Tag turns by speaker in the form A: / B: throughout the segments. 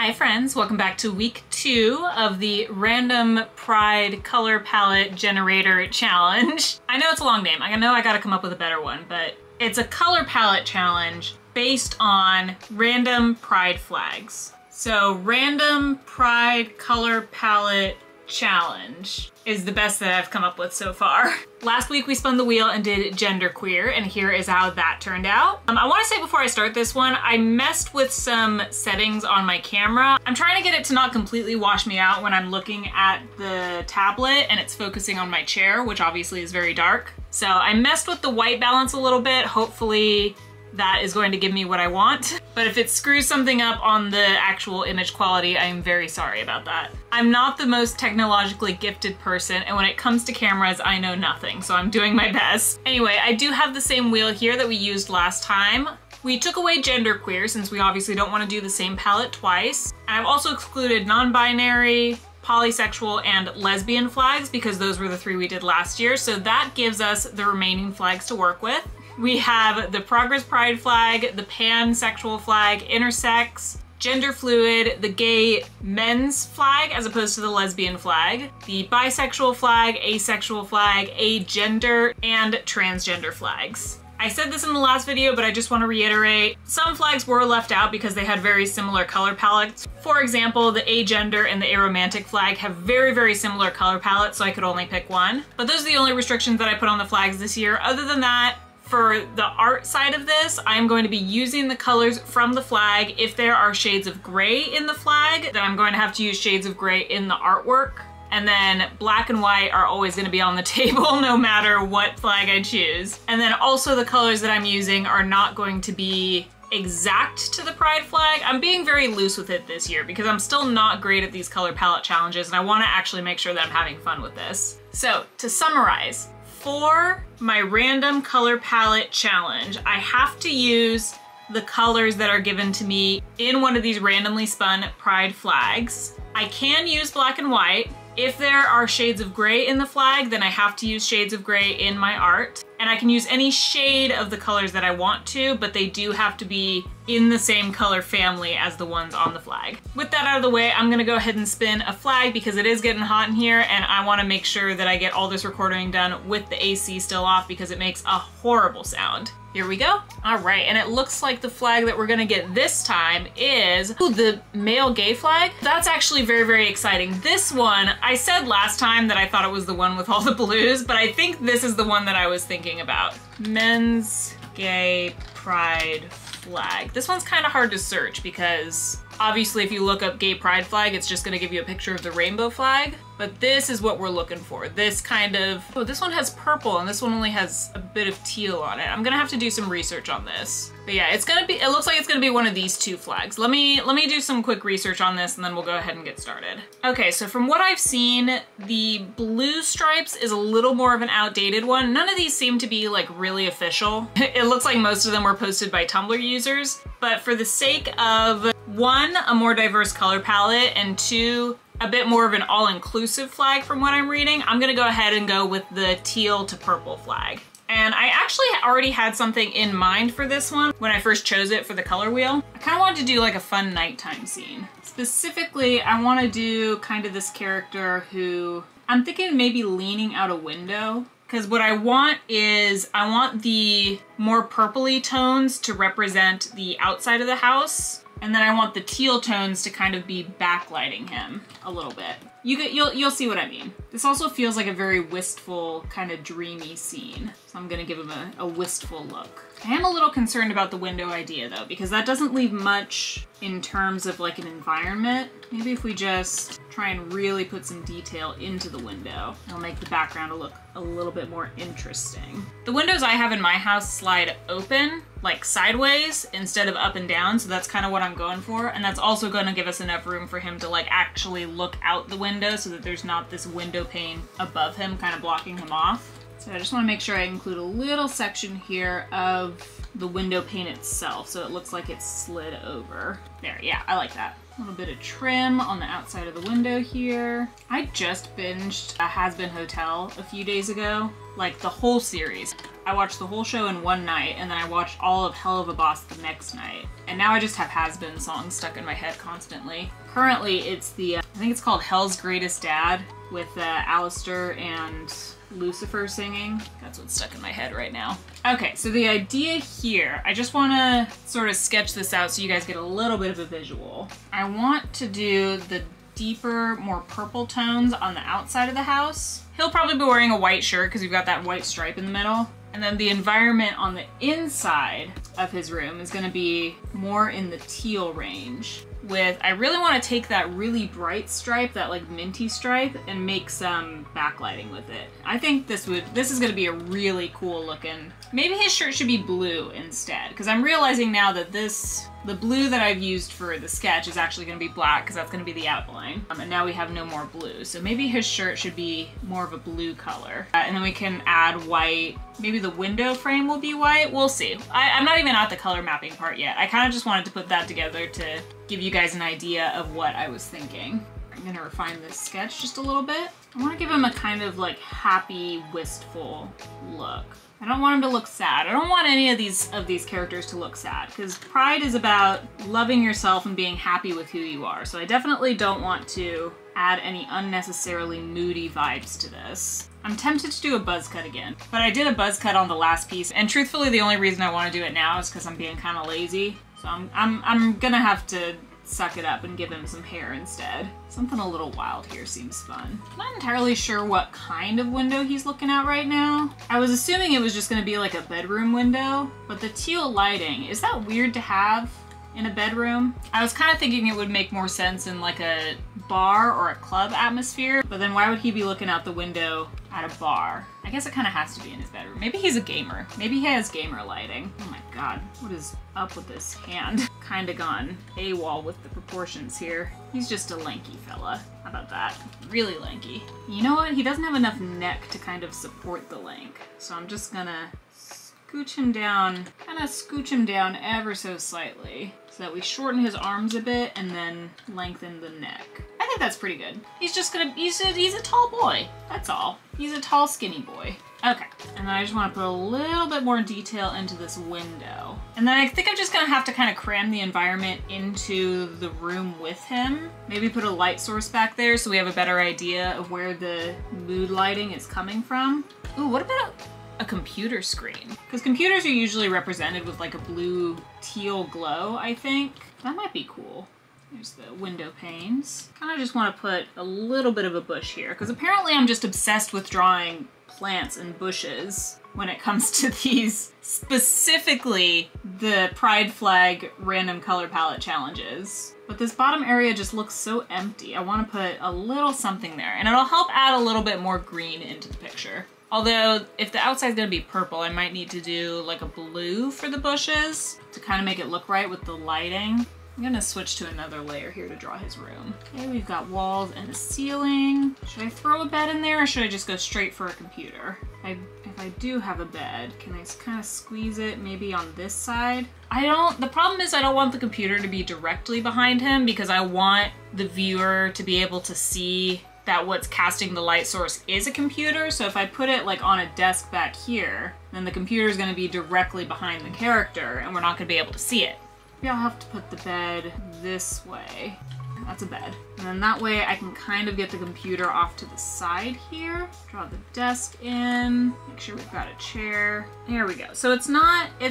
A: Hi friends, welcome back to week 2 of the Random Pride Color Palette Generator Challenge. I know it's a long name, I know I gotta come up with a better one, but it's a color palette challenge based on random pride flags. So Random Pride Color Palette Challenge is the best that I've come up with so far. Last week we spun the wheel and did genderqueer, and here is how that turned out. I want to say before I start this one, I messed with some settings on my camera. I'm trying to get it to not completely wash me out when I'm looking at the tablet and it's focusing on my chair, which obviously is very dark. So I messed with the white balance a little bit. Hopefully that is going to give me what I want. But if it screws something up on the actual image quality, I am very sorry about that. I'm not the most technologically gifted person, and when it comes to cameras, I know nothing, so I'm doing my best. Anyway, I do have the same wheel here that we used last time. We took away genderqueer since we obviously don't want to do the same palette twice. And I've also excluded non-binary, polysexual, and lesbian flags because those were the 3 we did last year, so that gives us the remaining flags to work with. We have the Progress Pride flag, the pansexual flag, intersex, gender fluid, the gay men's flag as opposed to the lesbian flag, the bisexual flag, asexual flag, agender, and transgender flags. I said this in the last video, but I just want to reiterate, some flags were left out because they had very similar color palettes. For example, the agender and the aromantic flag have very, very similar color palettes, so I could only pick one. But those are the only restrictions that I put on the flags this year. Other than that, for the art side of this, I'm going to be using the colors from the flag. If there are shades of gray in the flag, then I'm going to have to use shades of gray in the artwork. And then black and white are always going to be on the table no matter what flag I choose. And then also the colors that I'm using are not going to be exact to the pride flag. I'm being very loose with it this year because I'm still not great at these color palette challenges, and I want to actually make sure that I'm having fun with this. So to summarize, for my random color palette challenge, I have to use the colors that are given to me in one of these randomly spun pride flags. I can use black and white. If there are shades of gray in the flag, then I have to use shades of gray in my art. And I can use any shade of the colors that I want to, but they do have to be in the same color family as the ones on the flag. With that out of the way, I'm gonna go ahead and spin a flag because it is getting hot in here, and I wanna make sure that I get all this recording done with the AC still off because it makes a horrible sound. Here we go. All right, and it looks like the flag that we're gonna get this time is the male gay flag. That's actually very, very exciting. This one, I said last time that I thought it was the one with all the blues, but I think this is the one that I was thinking about. Men's gay pride flag. This one's kind of hard to search because obviously if you look up gay pride flag, it's just gonna give you a picture of the rainbow flag, but this is what we're looking for. This kind of, oh, this one has purple and this one only has a bit of teal on it. I'm gonna have to do some research on this. But yeah, it's gonna be, it looks like it's gonna be one of these two flags. Let me do some quick research on this and then we'll go ahead and get started. Okay, so from what I've seen, the blue stripes is a little more of an outdated one. None of these seem to be like really official. It looks like most of them were posted by Tumblr users, but for the sake of 1, a more diverse color palette, and 2, a bit more of an all-inclusive flag from what I'm reading, I'm gonna go ahead and go with the teal to purple flag. And I actually already had something in mind for this one when I first chose it for the color wheel. I kind of wanted to do like a fun nighttime scene. Specifically, I want to do kind of this character who I'm thinking maybe leaning out a window. Because what I want is, I want the more purpley tones to represent the outside of the house. And then I want the teal tones to kind of be backlighting him a little bit. You'll see what I mean. This also feels like a very wistful, kind of dreamy scene. So I'm gonna give him a wistful look. I am a little concerned about the window idea though, because that doesn't leave much in terms of like an environment. Maybe if we just try and really put some detail into the window, it'll make the background look a little bit more interesting. The windows I have in my house slide open, like sideways instead of up and down, so that's kind of what I'm going for. And that's also gonna give us enough room for him to like actually look out the window so that there's not this window pane above him kind of blocking him off. So I just want to make sure I include a little section here of the window pane itself so it looks like it's slid over. There, yeah, I like that. A little bit of trim on the outside of the window here. I just binged a Has Been Hotel a few days ago, like the whole series. I watched the whole show in one night, and then I watched all of Hell of a Boss the next night. And now I just have Has Been songs stuck in my head constantly. Currently it's the, I think it's called Hell's Greatest Dad with Alistair and Lucifer singing. That's what's stuck in my head right now. Okay, so the idea here, I just want to sort of sketch this out so you guys get a little bit of a visual. I want to do the deeper, more purple tones on the outside of the house. He'll probably be wearing a white shirt because we've got that white stripe in the middle. And then the environment on the inside of his room is going to be more in the teal range. I really want to take that really bright stripe, that like minty stripe, and make some backlighting with it. I think this is going to be a really cool looking, maybe his shirt should be blue instead, because I'm realizing now that the blue that I've used for the sketch is actually going to be black because that's going to be the outline. And now we have no more blue. So maybe his shirt should be more of a blue color. And then we can add white. Maybe the window frame will be white. We'll see. I'm not even at the color mapping part yet. I kind of just wanted to put that together to give you guys an idea of what I was thinking. I'm going to refine this sketch just a little bit. I want to give him a kind of like happy, wistful look. I don't want him to look sad. I don't want any of these characters to look sad, because Pride is about loving yourself and being happy with who you are. So I definitely don't want to add any unnecessarily moody vibes to this. I'm tempted to do a buzz cut again, but I did a buzz cut on the last piece, and truthfully the only reason I want to do it now is because I'm being kind of lazy. So I'm gonna have to suck it up and give him some hair instead. Something a little wild here seems fun. I'm not entirely sure what kind of window he's looking at right now. I was assuming it was just gonna be like a bedroom window, but the teal lighting, is that weird to have in a bedroom? I was kind of thinking it would make more sense in like a bar or a club atmosphere, but then why would he be looking out the window at a bar? I guess it kind of has to be in his bedroom. Maybe he's a gamer. Maybe he has gamer lighting. Oh my god, what is up with this hand? Kind of gone AWOL with the proportions here. He's just a lanky fella. How about that? Really lanky. You know what? He doesn't have enough neck to kind of support the lank, so I'm just gonna scooch him down, kind of scooch him down ever so slightly so that we shorten his arms a bit and then lengthen the neck. I think that's pretty good. He's just gonna, he's a tall boy, that's all. He's a tall, skinny boy. Okay, and then I just want to put a little bit more detail into this window. And then I think I'm just gonna have to kind of cram the environment into the room with him. Maybe put a light source back there so we have a better idea of where the mood lighting is coming from. Ooh, what about a computer screen? Because computers are usually represented with like a blue teal glow, I think. That might be cool. There's the window panes. Kind of just want to put a little bit of a bush here, because apparently I'm just obsessed with drawing plants and bushes when it comes to these, specifically the Pride Flag random color palette challenges. But this bottom area just looks so empty. I want to put a little something there, and it'll help add a little bit more green into the picture. Although, if the outside's gonna be purple, I might need to do like a blue for the bushes to kind of make it look right with the lighting. I'm gonna switch to another layer here to draw his room. Okay, we've got walls and a ceiling. Should I throw a bed in there, or should I just go straight for a computer? If I do have a bed, can I kind of squeeze it maybe on this side? The problem is I don't want the computer to be directly behind him, because I want the viewer to be able to see that what's casting the light source is a computer. So if I put it like on a desk back here, then the computer is going to be directly behind the character and we're not going to be able to see it. Maybe I'll have to put the bed this way. That's a bed. And then that way I can kind of get the computer off to the side here. Draw the desk in, make sure we've got a chair. There we go. So it's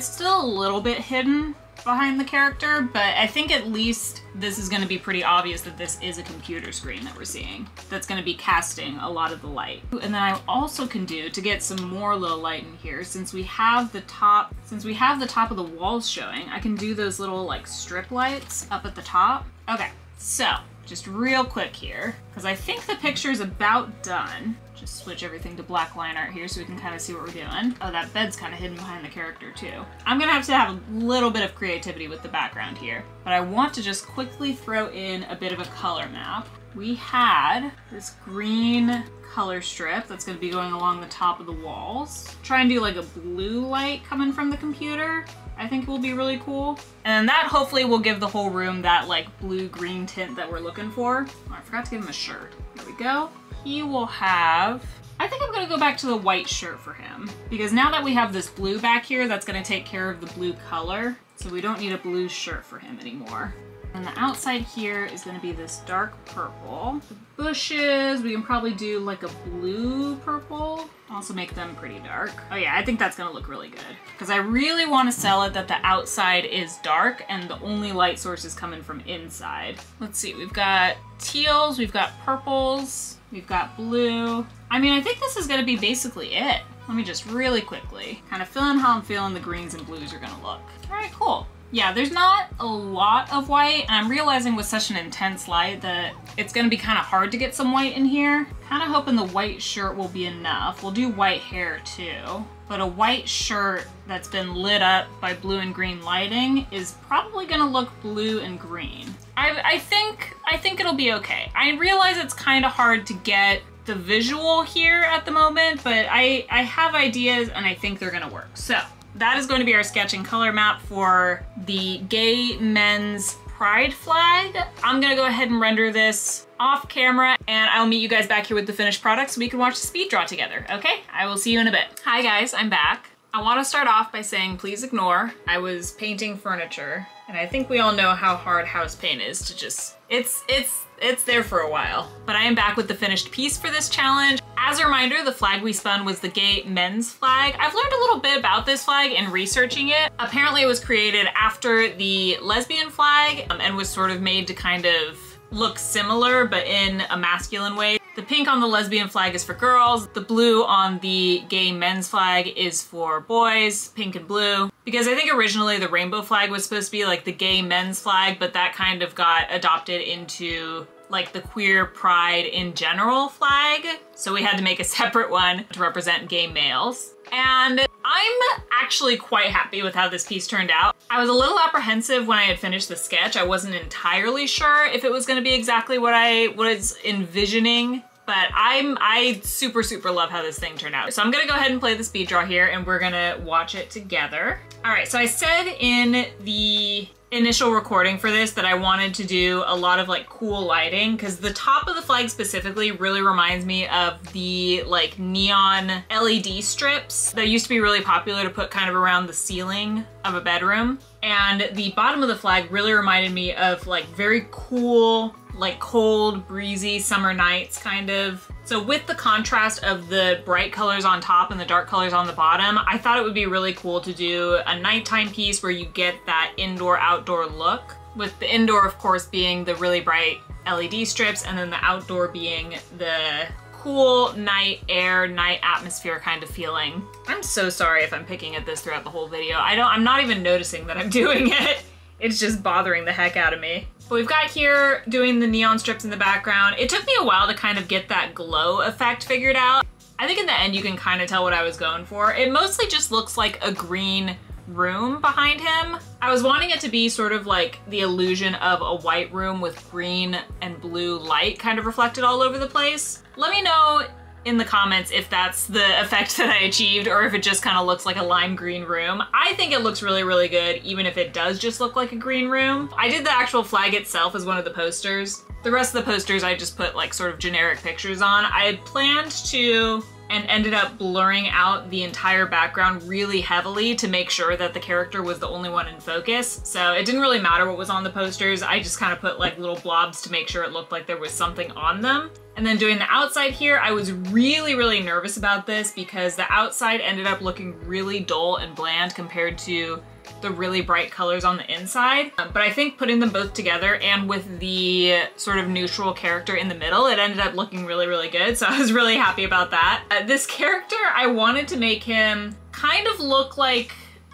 A: still a little bit hidden behind the character, but I think at least this is going to be pretty obvious that this is a computer screen that we're seeing that's going to be casting a lot of the light. And then I also can do, to get some more low light in here, since we have the top of the walls showing, I can do those little like strip lights up at the top. Okay, so just real quick here, because I think the picture's about done. Just switch everything to black line art here so we can kind of see what we're doing. Oh, that bed's kind of hidden behind the character too. I'm gonna have to have a little bit of creativity with the background here, but I want to just quickly throw in a bit of a color map. We had this green color strip that's gonna be going along the top of the walls. Try and do like a blue light coming from the computer. I think will be really cool. And that hopefully will give the whole room that like blue-green tint that we're looking for. Oh, I forgot to give him a shirt. There we go. He will have, I think I'm gonna go back to the white shirt for him, because now that we have this blue back here, that's gonna take care of the blue color. So we don't need a blue shirt for him anymore. And the outside here is gonna be this dark purple. The bushes, we can probably do like a blue purple. Also make them pretty dark. Oh yeah, I think that's gonna look really good. Because I really wanna sell it that the outside is dark and the only light source is coming from inside. Let's see, we've got teals, we've got purples, we've got blue. I mean, I think this is gonna be basically it. Let me just really quickly kind of fill in how I'm feeling the greens and blues are gonna look. All right, cool. Yeah, there's not a lot of white, and I'm realizing with such an intense light that it's gonna be kind of hard to get some white in here. Kind of hoping the white shirt will be enough. We'll do white hair too, but a white shirt that's been lit up by blue and green lighting is probably gonna look blue and green. I think it'll be okay. I realize it's kind of hard to get the visual here at the moment, but I have ideas and I think they're gonna work. So that is going to be our sketch and color map for the Gay Men's Pride flag. I'm gonna go ahead and render this off camera and I'll meet you guys back here with the finished product so we can watch the speed draw together, okay? I will see you in a bit. Hi guys, I'm back. I want to start off by saying please ignore. I was painting furniture and I think we all know how hard house paint is to just, it's there for a while. But I am back with the finished piece for this challenge. As a reminder, the flag we spun was the Gay Men's flag. I've learned a little bit about this flag in researching it. Apparently it was created after the lesbian flag and was sort of made to kind of look similar but in a masculine way. The pink on the lesbian flag is for girls. The blue on the Gay Men's flag is for boys, pink and blue. Because I think originally the rainbow flag was supposed to be like the Gay Men's flag, but that kind of got adopted into like the queer pride in general flag. So we had to make a separate one to represent gay males. And I'm actually quite happy with how this piece turned out. I was a little apprehensive when I had finished the sketch. I wasn't entirely sure if it was gonna be exactly what I was envisioning, but I super love how this thing turned out. So I'm gonna go ahead and play the speed draw here and we're gonna watch it together. All right, so I said in the initial recording for this that I wanted to do a lot of like cool lighting because the top of the flag specifically really reminds me of the like neon LED strips that used to be really popular to put kind of around the ceiling of a bedroom. And the bottom of the flag really reminded me of like very cool, like cold, breezy summer nights kind of. So with the contrast of the bright colors on top and the dark colors on the bottom, I thought it would be really cool to do a nighttime piece where you get that indoor-outdoor look, with the indoor, of course, being the really bright LED strips, and then the outdoor being the cool night air, night atmosphere kind of feeling. I'm so sorry if I'm picking at this throughout the whole video. I'm not even noticing that I'm doing it. It's just bothering the heck out of me. But we've got here doing the neon strips in the background. It took me a while to kind of get that glow effect figured out. I think in the end you can kind of tell what I was going for. It mostly just looks like a green room behind him. I was wanting it to be sort of like the illusion of a white room with green and blue light kind of reflected all over the place. Let me know in the comments if that's the effect that I achieved or if it just kind of looks like a lime green room. I think it looks really good even if it does just look like a green room. I did the actual flag itself as one of the posters. The rest of the posters I just put like sort of generic pictures on. I had planned to and ended up blurring out the entire background really heavily to make sure that the character was the only one in focus. So it didn't really matter what was on the posters. I just kind of put like little blobs to make sure it looked like there was something on them. And then doing the outside here, I was really nervous about this because the outside ended up looking really dull and bland compared to the really bright colors on the inside. But I think putting them both together and with the sort of neutral character in the middle, it ended up looking really good. So I was really happy about that. This character, I wanted to make him kind of look like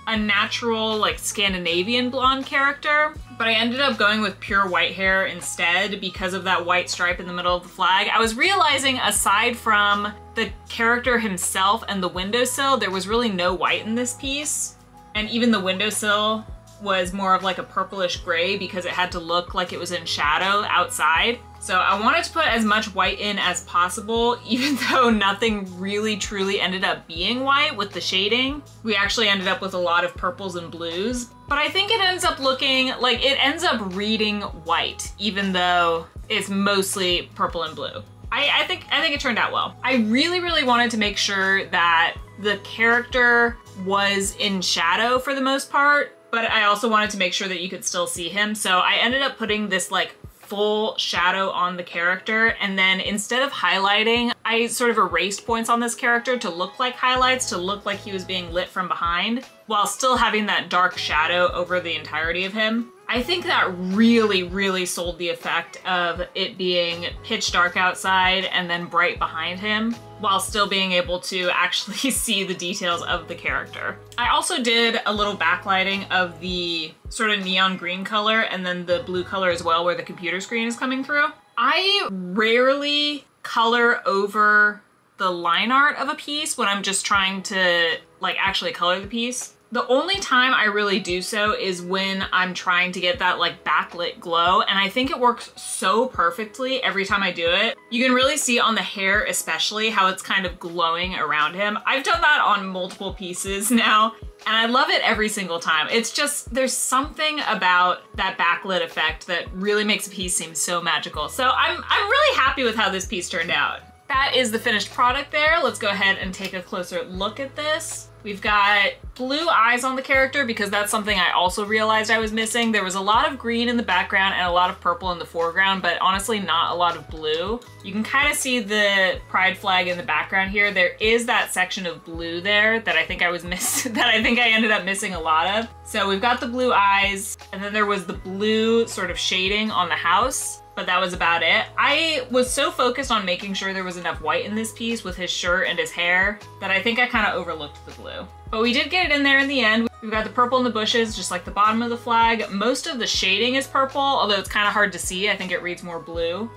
A: a natural like Scandinavian blonde character, but I ended up going with pure white hair instead because of that white stripe in the middle of the flag. I was realizing aside from the character himself and the windowsill, there was really no white in this piece. And even the windowsill was more of like a purplish gray because it had to look like it was in shadow outside. So I wanted to put as much white in as possible, even though nothing really truly ended up being white with the shading. We actually ended up with a lot of purples and blues, but I think it ends up looking like it ends up reading white, even though it's mostly purple and blue. I think it turned out well. I really wanted to make sure that the character was in shadow for the most part, but I also wanted to make sure that you could still see him. So I ended up putting this like full shadow on the character, and then instead of highlighting, I sort of erased points on this character to look like highlights, to look like he was being lit from behind, while still having that dark shadow over the entirety of him. I think that really sold the effect of it being pitch dark outside and then bright behind him, while still being able to actually see the details of the character. I also did a little backlighting of the sort of neon green color and then the blue color as well, where the computer screen is coming through. I rarely color over the line art of a piece when I'm just trying to like actually color the piece. The only time I really do so is when I'm trying to get that like backlit glow, and I think it works so perfectly every time I do it. You can really see on the hair especially how it's kind of glowing around him. I've done that on multiple pieces now, and I love it every single time. It's just, there's something about that backlit effect that really makes a piece seem so magical. So I'm really happy with how this piece turned out. That is the finished product there. Let's go ahead and take a closer look at this. We've got blue eyes on the character because that's something I also realized I was missing. There was a lot of green in the background and a lot of purple in the foreground, but honestly not a lot of blue. You can kind of see the pride flag in the background here. There is that section of blue there that I think I was that I think I ended up missing a lot of. So we've got the blue eyes, and then there was the blue sort of shading on the house, but that was about it. I was so focused on making sure there was enough white in this piece with his shirt and his hair that I think I kind of overlooked the blue. But we did get it in there in the end. We've got the purple in the bushes, just like the bottom of the flag. Most of the shading is purple, although it's kind of hard to see. I think it reads more blue.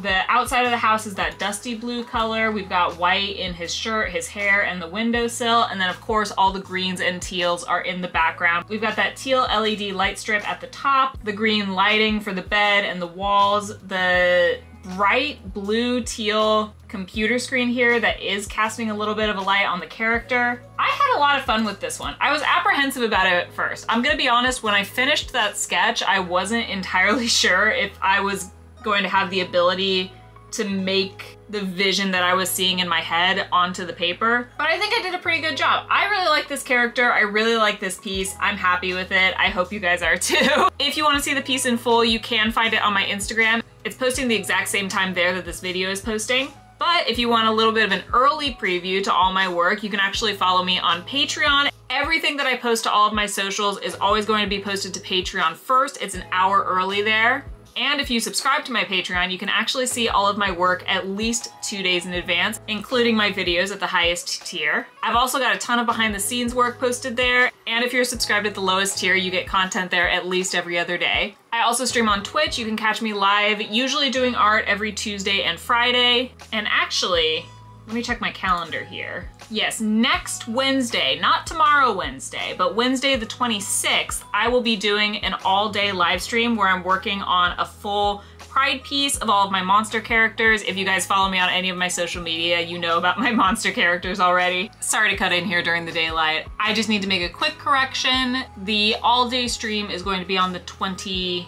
A: The outside of the house is that dusty blue color. We've got white in his shirt, his hair, and the windowsill. And then of course, all the greens and teals are in the background. We've got that teal LED light strip at the top, the green lighting for the bed and the walls, the bright blue teal computer screen here that is casting a little bit of a light on the character. I had a lot of fun with this one. I was apprehensive about it at first. I'm gonna be honest, when I finished that sketch, I wasn't entirely sure if I was going to have the ability to make the vision that I was seeing in my head onto the paper, but I think I did a pretty good job. I really like this character. I really like this piece. I'm happy with it. I hope you guys are too. If you want to see the piece in full, you can find it on my Instagram. It's posting the exact same time there that this video is posting. But if you want a little bit of an early preview to all my work, you can actually follow me on Patreon. Everything that I post to all of my socials is always going to be posted to Patreon first. It's an hour early there. And if you subscribe to my Patreon, you can actually see all of my work at least 2 days in advance, including my videos at the highest tier. I've also got a ton of behind the scenes work posted there. And if you're subscribed at the lowest tier, you get content there at least every other day. I also stream on Twitch. You can catch me live, usually doing art every Tuesday and Friday. And actually, let me check my calendar here. Yes, next Wednesday, not tomorrow Wednesday, but Wednesday the 26th, I will be doing an all-day live stream where I'm working on a full Pride piece of all of my monster characters. If you guys follow me on any of my social media, you know about my monster characters already. Sorry to cut in here during the daylight. I just need to make a quick correction. The all-day stream is going to be on the 27th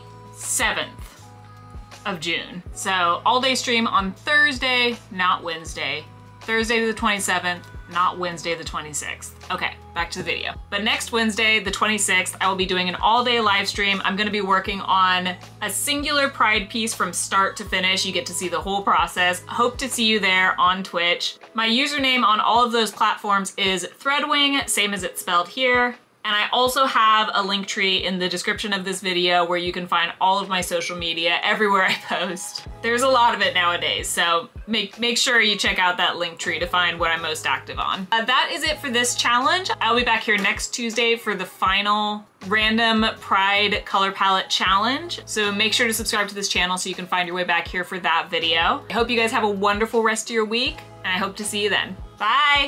A: of June. So all-day stream on Thursday, not Wednesday. Thursday the 27th, not Wednesday the 26th. Okay, back to the video. But next Wednesday, the 26th, I will be doing an all-day live stream. I'm gonna be working on a singular Pride piece from start to finish. You get to see the whole process. Hope to see you there on Twitch. My username on all of those platforms is Threadwing, same as it's spelled here. And I also have a link tree in the description of this video where you can find all of my social media everywhere I post. There's a lot of it nowadays, so make sure you check out that link tree to find what I'm most active on. That is it for this challenge. I'll be back here next Tuesday for the final random Pride color palette challenge. So make sure to subscribe to this channel so you can find your way back here for that video. I hope you guys have a wonderful rest of your week, and I hope to see you then. Bye!